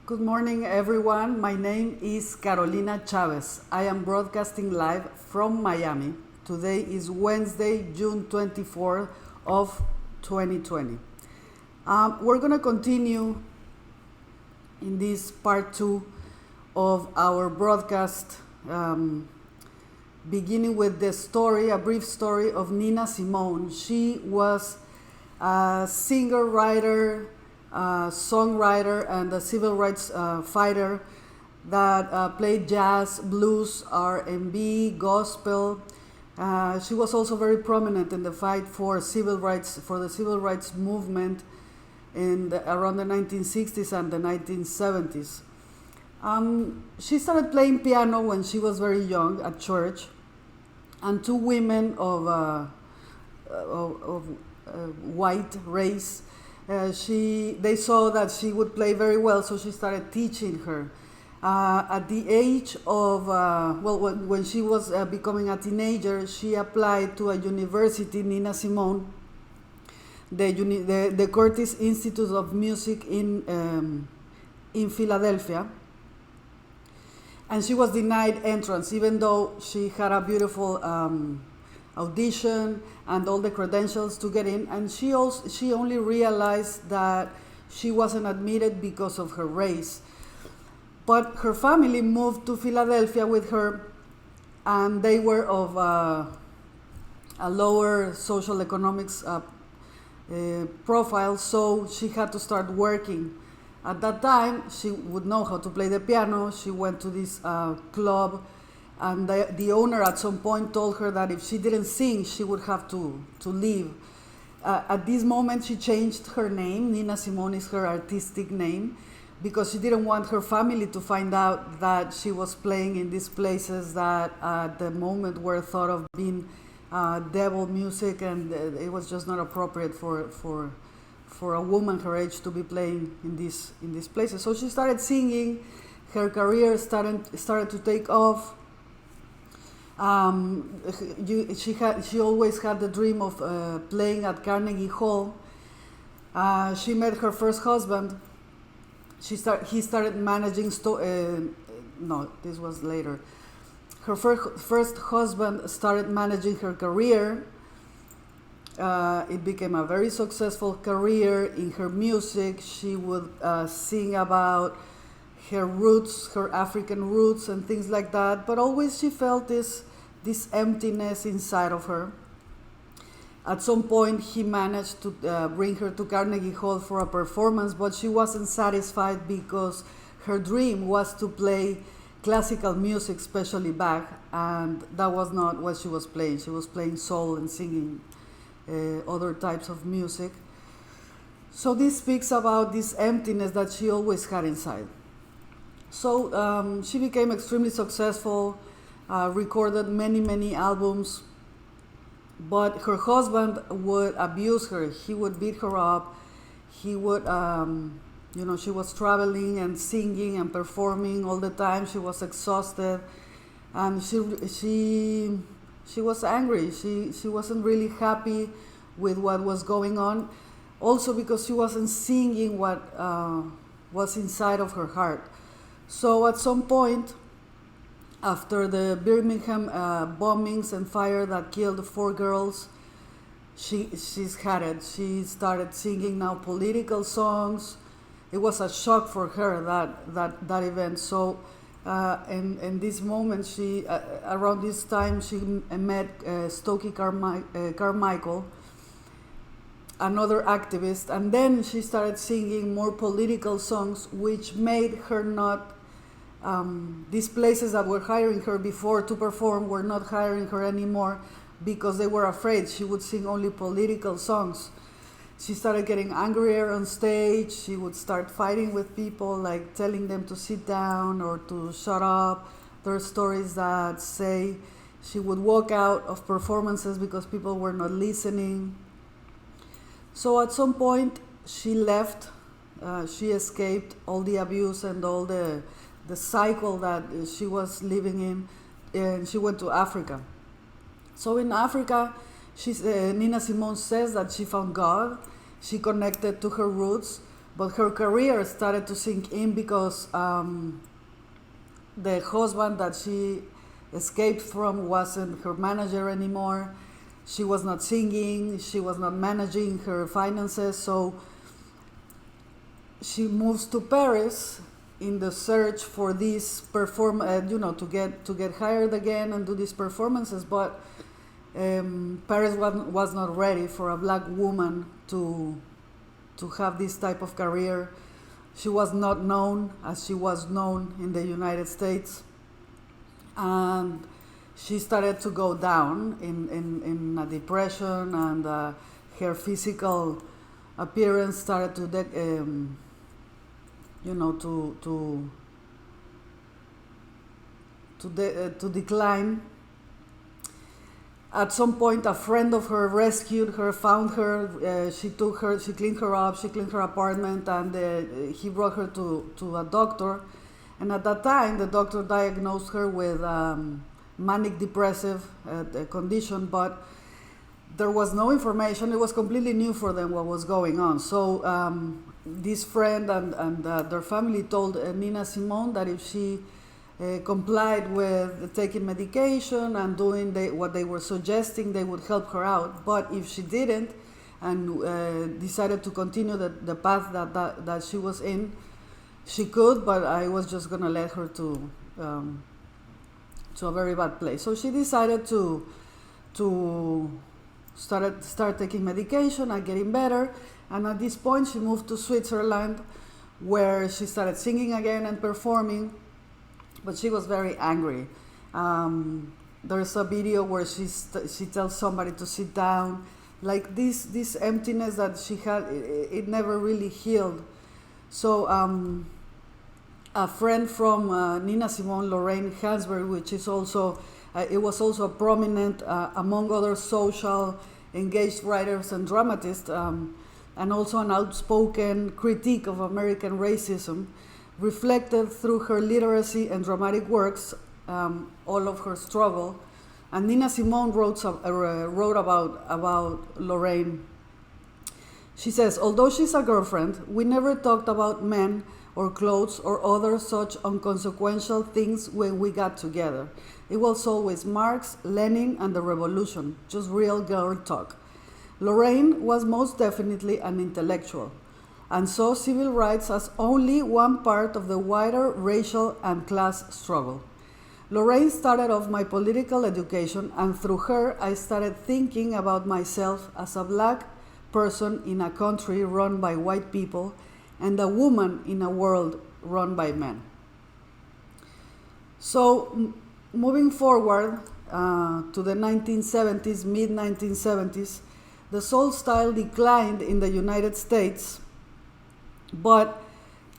Good morning, everyone. My name is Carolina Chavez. I am broadcasting live from Miami. Today is Wednesday, June 24th of 2020. We're going to continue in this part two of our broadcast, beginning with the story, a brief story of Nina Simone. She was a singer, writer, songwriter, and a civil rights fighter that played jazz, blues, R&B, gospel. She was also very prominent in the fight for civil rights, for the civil rights movement around the 1960s and the 1970s. She started playing piano when she was very young at church, and two women of white race, they saw that she would play very well, so she started teaching her. At the age of, when she was becoming a teenager, she applied to a university, Nina Simone, the Curtis Institute of Music in Philadelphia. And she was denied entrance, even though she had a beautiful audition and all the credentials to get in. And she only realized that she wasn't admitted because of her race. But her family moved to Philadelphia with her, and they were of a lower social economics profile, so she had to start working. At that time, she would know how to play the piano. She went to this club, and the owner at some point told her that if she didn't sing, she would have to leave. At this moment, she changed her name. Nina Simone is her artistic name, because she didn't want her family to find out that she was playing in these places that at the moment were thought of being devil music, and it was just not appropriate for a woman her age to be playing in these places. So she started singing. Her career started to take off. She always had the dream of playing at Carnegie Hall. She met her first husband. He started managing. No, this was later. Her first husband started managing her career. It became a very successful career in her music. She would sing about her roots, her African roots, and things like that. But always she felt this emptiness inside of her. At some point, he managed to bring her to Carnegie Hall for a performance, but she wasn't satisfied because her dream was to play classical music, especially Bach, and that was not what she was playing. She was playing soul and singing other types of music. So this speaks about this emptiness that she always had inside. So she became extremely successful, recorded many albums, but her husband would abuse her. He would beat her up. He would, she was traveling and singing and performing all the time. She was exhausted, and she was angry. She wasn't really happy with what was going on, also because she wasn't singing what was inside of her heart. So at some point, after the Birmingham bombings and fire that killed 4 girls, she's had it. She started singing now political songs. It was a shock for her, that event. So in this moment, around this time, she met Stokely Carmichael, another activist, and then she started singing more political songs, which made her not, these places that were hiring her before to perform were not hiring her anymore because they were afraid she would sing only political songs. She started getting angrier on stage. She would start fighting with people, like telling them to sit down or to shut up. There are stories that say she would walk out of performances because people were not listening. So at some point, she left. She escaped all the abuse and all the cycle that she was living in, and she went to Africa. So in Africa, Nina Simone says that she found God. She connected to her roots, But her career started to sink in because the husband that she escaped from wasn't her manager anymore. She was not singing, she was not managing her finances, so she moves to Paris in the search for this to get hired again and do these performances. But Paris was not ready for a black woman to have this type of career. She was not known as she was known in the United States, and she started to go down in a depression, and her physical appearance started to decline. At some point, a friend of her rescued her, found her. She cleaned her up, she cleaned her apartment, and he brought her to a doctor. And at that time, the doctor diagnosed her with manic depressive condition, but there was no information. It was completely new for them what was going on. So this friend and their family told Nina Simone that if she complied with taking medication and doing what they were suggesting, they would help her out. But if she didn't and decided to continue the path that she was in, she could, but I was just going to let her to a very bad place. So she decided to start taking medication and getting better. And at this point, she moved to Switzerland, where she started singing again and performing. But she was very angry. There's a video where she tells somebody to sit down. Like this emptiness that she had, it never really healed. So a friend from Nina Simone, Lorraine Hansberg, which is also, it was also a prominent, among other social engaged writers and dramatists, and also an outspoken critique of American racism, reflected through her literacy and dramatic works all of her struggle. And Nina Simone wrote about Lorraine. She says, although she's a girlfriend, we never talked about men or clothes or other such inconsequential things when we got together. It was always Marx, Lenin, and the revolution, just real girl talk. Lorraine was most definitely an intellectual, and saw civil rights as only one part of the wider racial and class struggle. Lorraine started off my political education, and through her I started thinking about myself as a black person in a country run by white people and a woman in a world run by men. So moving forward to the 1970s, mid-1970s, the soul style declined in the United States, but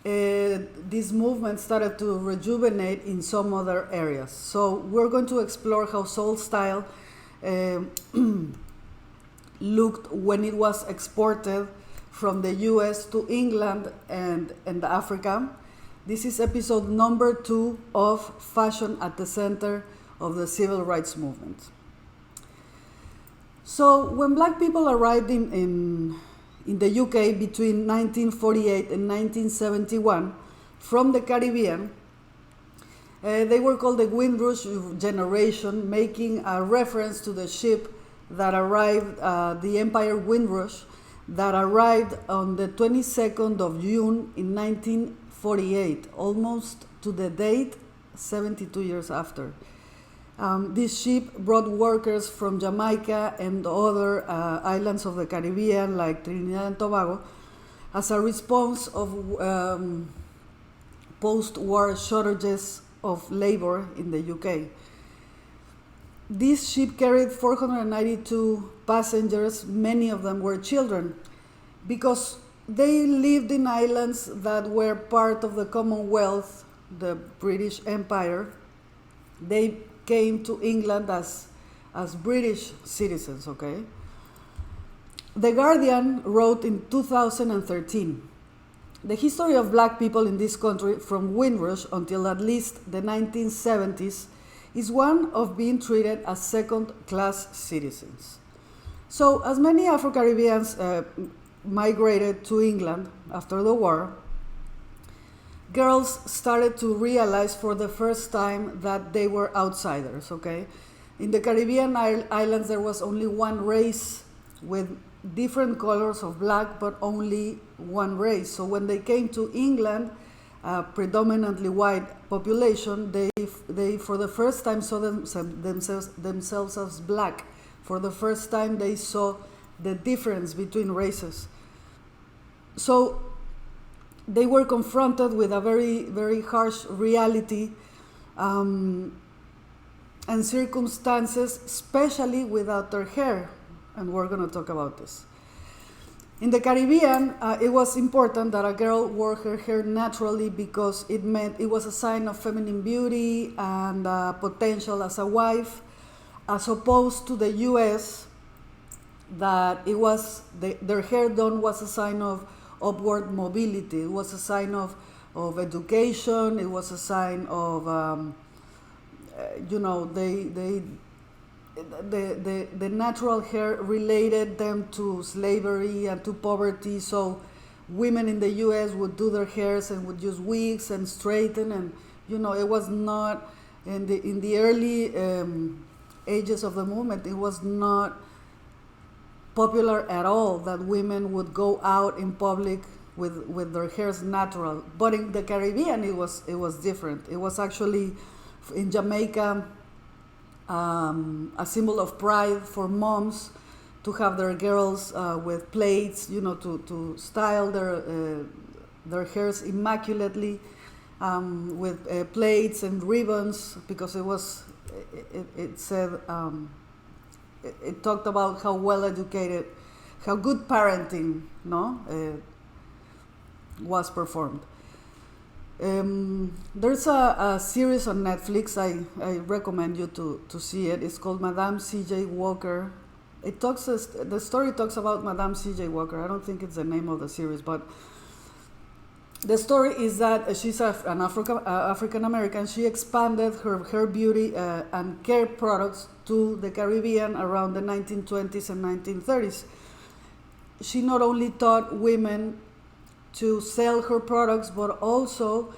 this movement started to rejuvenate in some other areas. So we're going to explore how soul style looked when it was exported from the US to England and Africa. This is episode number 2 of Fashion at the Center of the Civil Rights Movement. So when black people arrived in the UK between 1948 and 1971 from the Caribbean, they were called the Rouge generation, making a reference to the ship that arrived, the Empire Rouge, that arrived on the 22nd of June in 1948, almost to the date, 72 years after. This ship brought workers from Jamaica and other islands of the Caribbean, like Trinidad and Tobago, as a response of post-war shortages of labor in the UK. This ship carried 492 passengers, many of them were children, because they lived in islands that were part of the Commonwealth, the British Empire. They came to England as British citizens, okay? The Guardian wrote in 2013, the history of black people in this country from Windrush until at least the 1970s is one of being treated as second-class citizens. So, as many Afro-Caribbeans migrated to England after the war, girls started to realize for the first time that they were outsiders, okay? In the Caribbean islands, there was only one race with different colors of black, but only one race. So when they came to England, predominantly white population, they for the first time saw themselves as black. For the first time, they saw the difference between races. So they were confronted with a very, very harsh reality and circumstances, especially without their hair. And we're going to talk about this. In the Caribbean, it was important that a girl wore her hair naturally because it meant it was a sign of feminine beauty and potential as a wife, as opposed to the US, that it was their hair done was a sign of upward mobility. It was a sign of education. It was a sign of the natural hair related them to slavery and to poverty. So women in the US would do their hairs and would use wigs and straighten, and it was not in the early ages of the movement, it was not popular at all that women would go out in public with their hairs natural. But in the Caribbean, it was different. It was actually in Jamaica a symbol of pride for moms to have their girls with plaits, to style their hairs immaculately with plaits and ribbons, because it said it talked about how well educated, how good parenting was performed. There's a series on Netflix. I recommend you to see it. It's called Madame C.J. Walker. The story talks about Madame C.J. Walker. I don't think it's the name of the series, but the story is that she's an African American. She expanded her beauty and care products to the Caribbean around the 1920s and 1930s. She not only taught women to sell her products, but also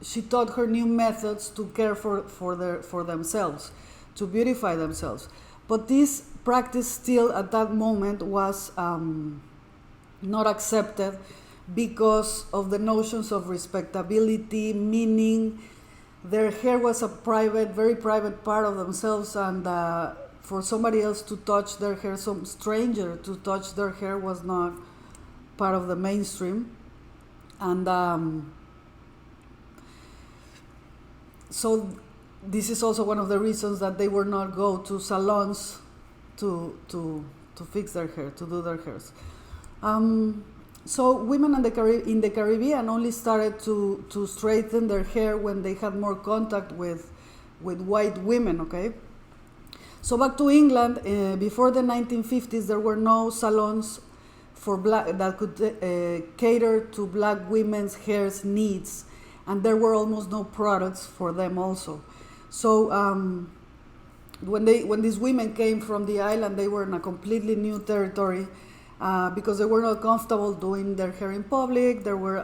she taught her new methods to care for themselves, to beautify themselves. But this practice still at that moment was not accepted because of the notions of respectability, meaning their hair was a very private part of themselves, and for somebody else to touch their hair, some stranger to touch their hair, was not part of the mainstream. And so this is also one of the reasons that they would not go to salons to fix their hair, to do their hairs. So women in the Caribbean only started to straighten their hair when they had more contact with white women, okay? So back to England, before the 1950s, there were no salons for black that could cater to black women's hair needs, and there were almost no products for them also. So when these women came from the island, they were in a completely new territory because they were not comfortable doing their hair in public. There were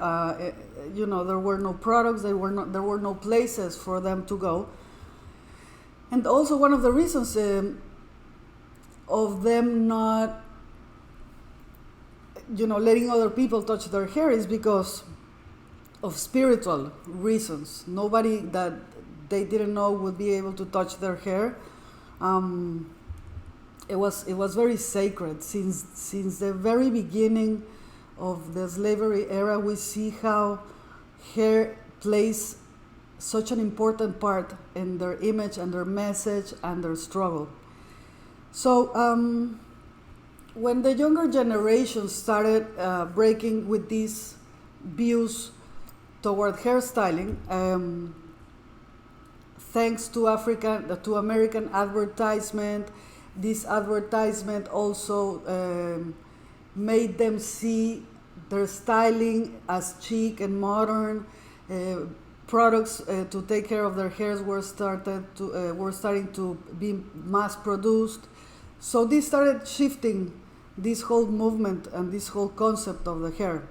there were no products. There were no places for them to go. And also one of the reasons of them not, letting other people touch their hair is because of spiritual reasons. Nobody that they didn't know would be able to touch their hair. It was very sacred. Since the very beginning of the slavery era, we see how hair plays such an important part in their image and their message and their struggle. So when the younger generation started breaking with these views toward hairstyling, thanks to American advertisement, this advertisement also made them see their styling as chic and modern. Products to take care of their hairs were starting to be mass produced. So this started shifting this whole movement and this whole concept of the hair.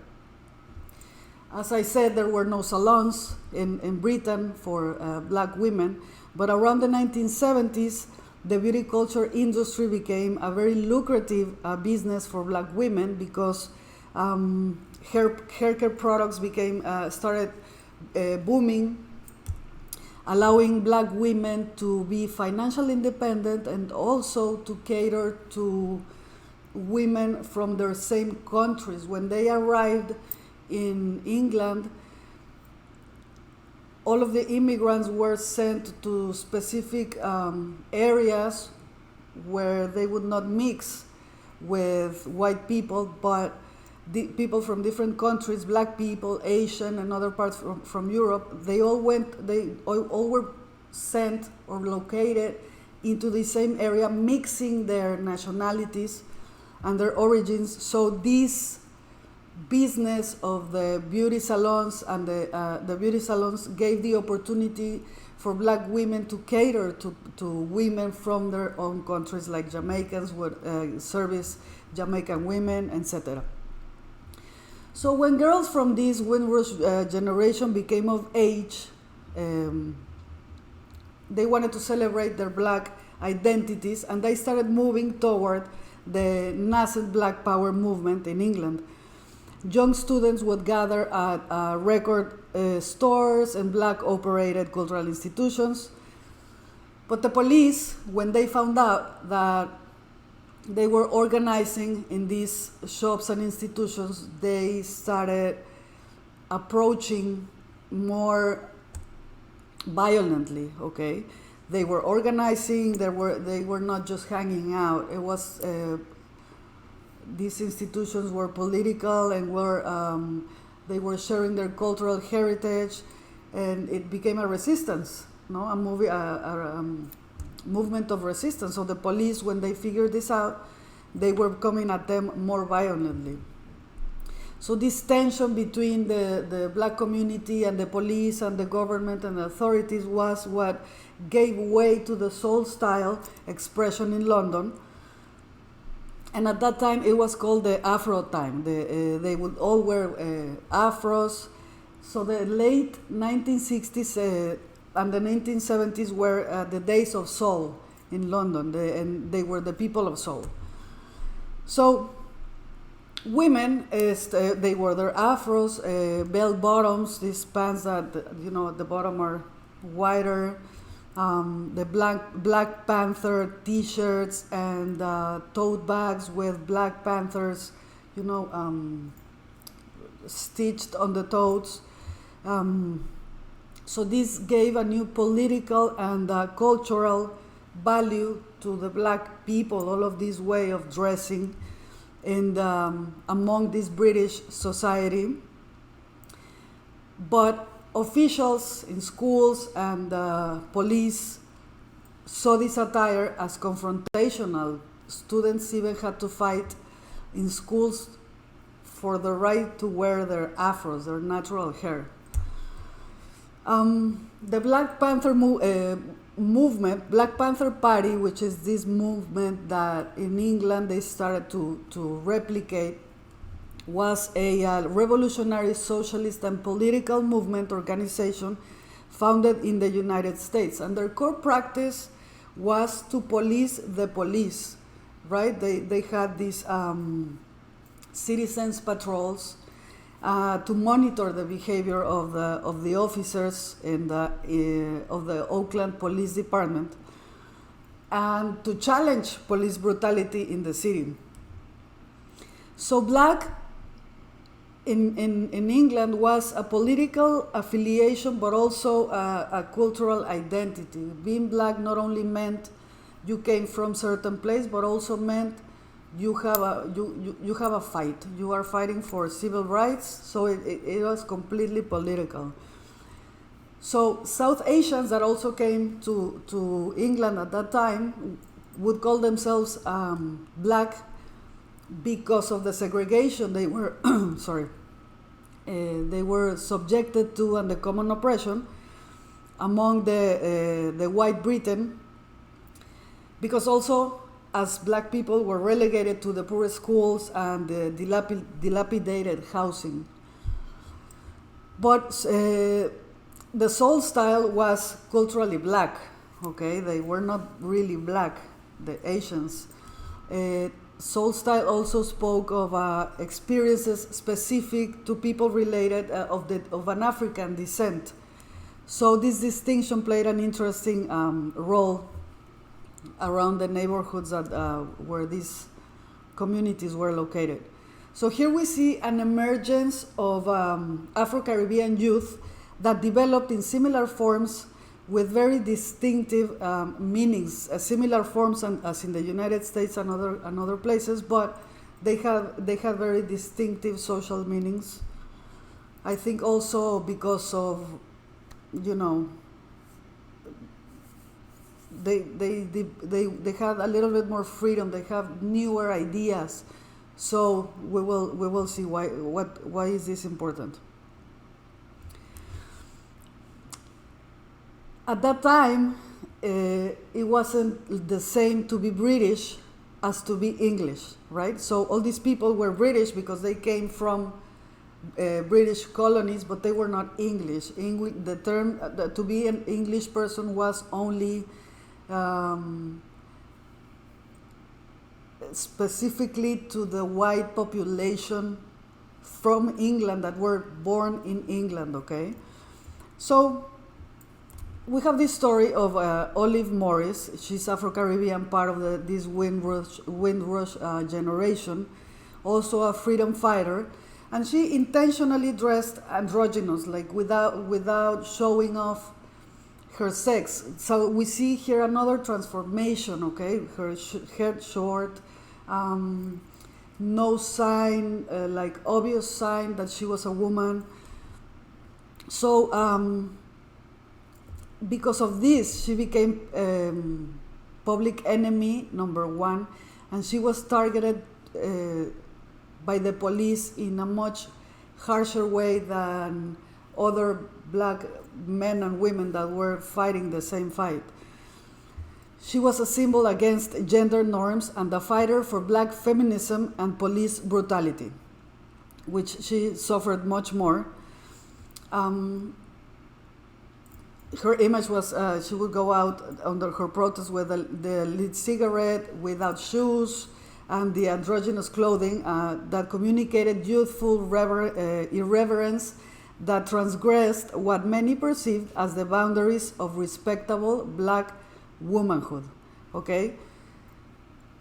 As I said, there were no salons in Britain for black women, but around the 1970s, the beauty culture industry became a very lucrative business for black women because hair care products started booming, allowing black women to be financially independent and also to cater to women from their same countries. When they arrived in England, all of the immigrants were sent to specific areas where they would not mix with white people, but the people from different countries, black people, Asian, and other parts from Europe, they all were sent or located into the same area, mixing their nationalities and their origins. So this business of the beauty salons and the beauty salons gave the opportunity for black women to cater to women from their own countries, like Jamaicans would service Jamaican women, etc. So when girls from this Rouge generation became of age, they wanted to celebrate their black identities, and they started moving toward the nascent black power movement in England. Young students would gather at record stores and black operated cultural institutions. But the police, when they found out that they were organizing in these shops and institutions, they started approaching more violently, okay? They were organizing, they were not just hanging out. It was these institutions were political and they were sharing their cultural heritage, and it became a resistance, a movement of resistance. So the police, when they figured this out, they were coming at them more violently. So this tension between the black community and the police and the government and the authorities was what gave way to the soul style expression in London. And at that time, it was called the Afro Time. They would all wear afros. So the late 1960s and the 1970s were the days of soul in London, and they were the people of soul. So women, they wore their afros, bell bottoms, these pants that at the bottom are wider, the Black Panther T-shirts and tote bags with Black Panthers, stitched on the totes. So this gave a new political and cultural value to the black people, all of this way of dressing and among this British society. But officials in schools and police saw this attire as confrontational. Students even had to fight in schools for the right to wear their afros, their natural hair. The Black Panther movement, Black Panther Party, which is this movement that in England they started to replicate, was a revolutionary socialist and political movement organization founded in the United States. And their core practice was to police the police, right? They had these citizens patrols to monitor the behavior of the officers of the Oakland Police Department and to challenge police brutality in the city. So black in England was a political affiliation, but also a cultural identity. Being black not only meant you came from certain place, but also meant you have a fight. You are fighting for civil rights. So it was completely political. So South Asians that also came to England at that time would call themselves black because of the segregation they were they were subjected to and the common oppression among the white Britain, because also as black people were relegated to the poorest schools and the dilapidated housing. But the soul style was culturally black, okay? They were not really black, the Asians. Soul style also spoke of experiences specific to people related of an African descent. So this distinction played an interesting role around the neighborhoods that, where these communities were located. So here we see an emergence of Afro-Caribbean youth that developed in similar forms with very distinctive meanings, similar forms as in the United States and other places, but they have very distinctive social meanings. I think also because of, you know, they have a little bit more freedom. They have newer ideas. So we will see why is this important. At that time, it wasn't the same to be British as to be English, right? So all these people were British because they came from British colonies, but they were not English. The term to be an English person was only specifically to the white population from England that were born in England, okay? So we have this story of Olaf Morris. She's Afro-Caribbean, part of this Windrush generation, also a freedom fighter. And she intentionally dressed androgynous, like without showing off her sex. So we see here another transformation, okay? Her hair short, no sign, like obvious sign that she was a woman. So because of this, she became public enemy #1, and she was targeted by the police in a much harsher way than other black men and women that were fighting the same fight. She was a symbol against gender norms and a fighter for black feminism and police brutality, which she suffered much more. Her image was, she would go out under her protest with the lit cigarette, without shoes, and the androgynous clothing that communicated youthful irreverence that transgressed what many perceived as the boundaries of respectable black womanhood, okay?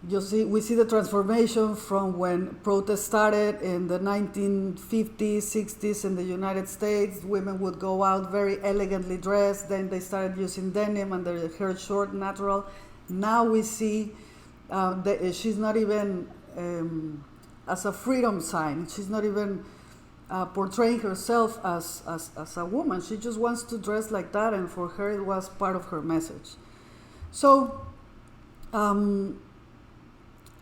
We see the transformation from when protests started in the 1950s, 60s in the United States. Women would go out very elegantly dressed. Then they started using denim and their hair short, natural. Now we see that she's not even as a freedom sign. She's not even portraying herself as a woman. She just wants to dress like that, and for her it was part of her message. So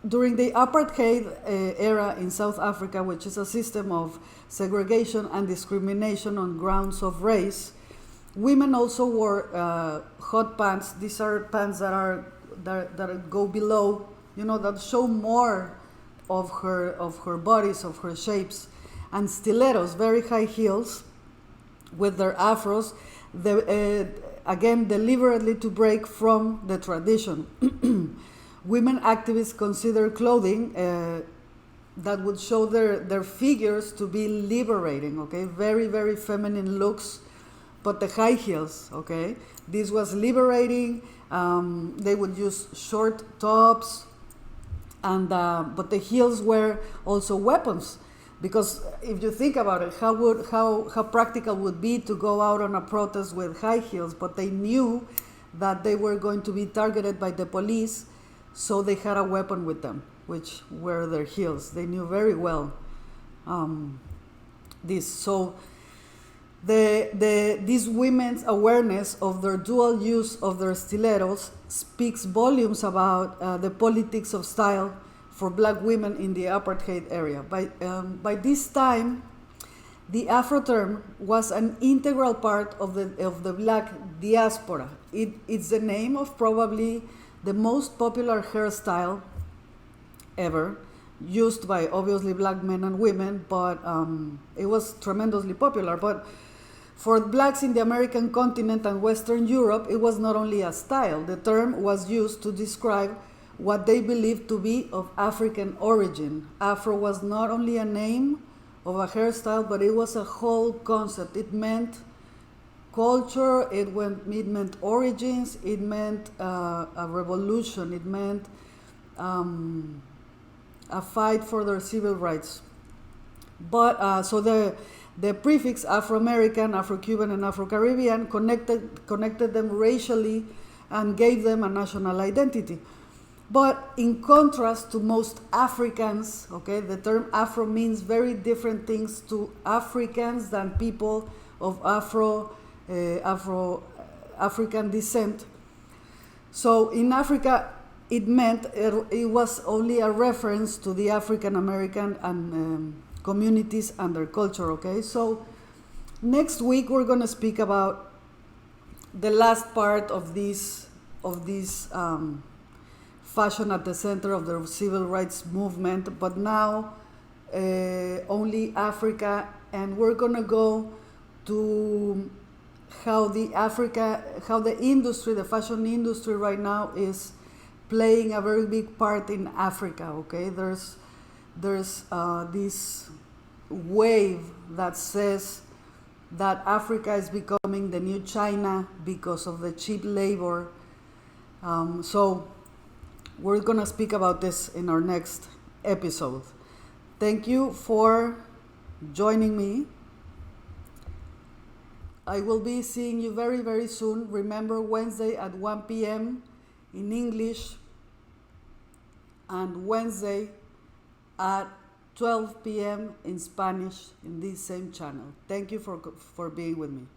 during the apartheid era in South Africa, which is a system of segregation and discrimination on grounds of race, women also wore hot pants. These are pants that go below, you know, that show more of her bodies, of her shapes, and stilettos, very high heels, with their afros, again deliberately to break from the tradition. Women activists consider clothing that would show their figures to be liberating, okay? Very, very feminine looks, but the high heels, okay? This was liberating. They would use short tops, and but the heels were also weapons, because if you think about it, how practical would it be to go out on a protest with high heels? But they knew that they were going to be targeted by the police, so they had a weapon with them, which were their heels. They knew very well this. So these women's awareness of their dual use of their stilettos speaks volumes about the politics of style for black women in the apartheid area. By this time, the Afro term was an integral part of the black diaspora. It's the name of probably the most popular hairstyle ever, used by obviously black men and women, but it was tremendously popular. But for blacks in the American continent and Western Europe, it was not only a style. The term was used to describe what they believed to be of African origin. Afro was not only a name of a hairstyle, but it was a whole concept. It meant culture, it meant origins, it meant a revolution, it meant a fight for their civil rights. But so the prefix Afro-American, Afro-Cuban, and Afro-Caribbean connected them racially and gave them a national identity. But in contrast to most Africans, okay, the term Afro means very different things to Africans than people of African descent. So in Africa, it meant it was only a reference to the African American and communities and their culture. Okay, so next week we're going to speak about the last part of this fashion at the center of the civil rights movement, but now only Africa, and we're going to go to how the industry, the fashion industry right now is playing a very big part in Africa. Okay, there's this wave that says that Africa is becoming the new China because of the cheap labor. So we're gonna speak about this in our next episode. Thank you for joining me. I will be seeing you very, very soon. Remember, Wednesday at 1 p.m. in English and Wednesday at 12 p.m. in Spanish in this same channel. Thank you for being with me.